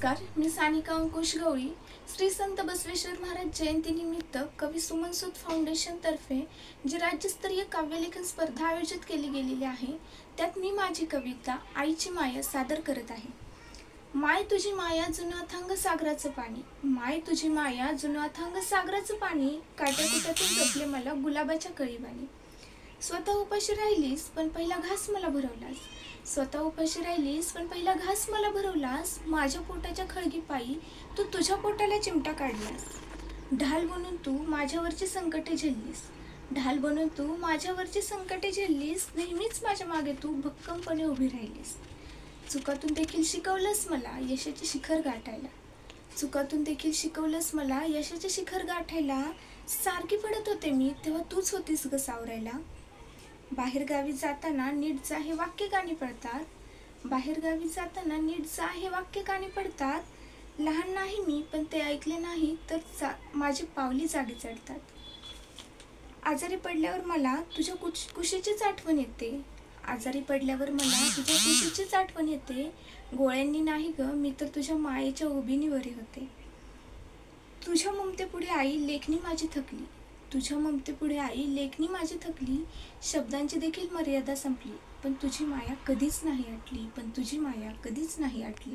नमस्कार, मी सानिका अंकुश गवळी. श्री संत बसवेश्वर महाराज जयंतीनिमित्त कवी सुमन सूद फाउंडेशनतर्फे जी राज्यस्तरीय काव्यलेखन स्पर्धा आयोजित केली गेलेली आहे, त्यात मी माझी कविता आईची माया सादर करत आहे. माय तुझी माया जुनं अथांग सागराचं पाणी, माय तुझी माया जुनं अथांग सागराचं पाणी, काट्याकुट्यातून जपले मला गुलाबाच्या कळीवाणी. स्वतः उपाशी राहिलीस पण पहिला घास मला भरवलास, स्वतः उपाशी राहिलीस पण पहिला घास मला भरवलास. माझ्या पोटाच्या खळगी पायी तू तुझ्या पोटाला चिमटा काढलास. ढाल बनून तू माझ्यावरची संकटे झेललीस, ढाल बनून तू माझ्यावरची संकटे झेललीस. नेहमीच माझ्या मागे तू भक्कमपणे उभी राहिलीस. चुकातून देखील शिकवलंस मला यशाचे शिखर गाठायला, चुकातून देखील शिकवलंस मला यशाचे शिखर गाठायला. सारखी पडत होते मी तेव्हा तूच होतीस ग सावरायला. बाहेरगावी जाताना नीट जा हे वाक्य कानी पडतात, बाहेरगावी जाताना नीट जा हे वाक्य कानी पडतात. लहान नाही मी पण ते ऐकले नाही तर माझी पावली जागी चढतात. आजारी पडल्यावर मला तुझ्या कुशीचीच आठवण येते, आजारी पडल्यावर मला तुझ्या कुशीचीच आठवण येते. गोळ्यांनी नाही ग मी तर तुझ्या मायेच्या उभीनी बरे होते. तुझ्या ममतेपुढे आई लेखणी माझी थकली, तुझ्या ममतेपुढे आई लेखणी माझी थकली. शब्दांची देखील मर्यादा संपली पण तुझी माया कधीच नाही आटली, पण तुझी माया कधीच नाही आटली.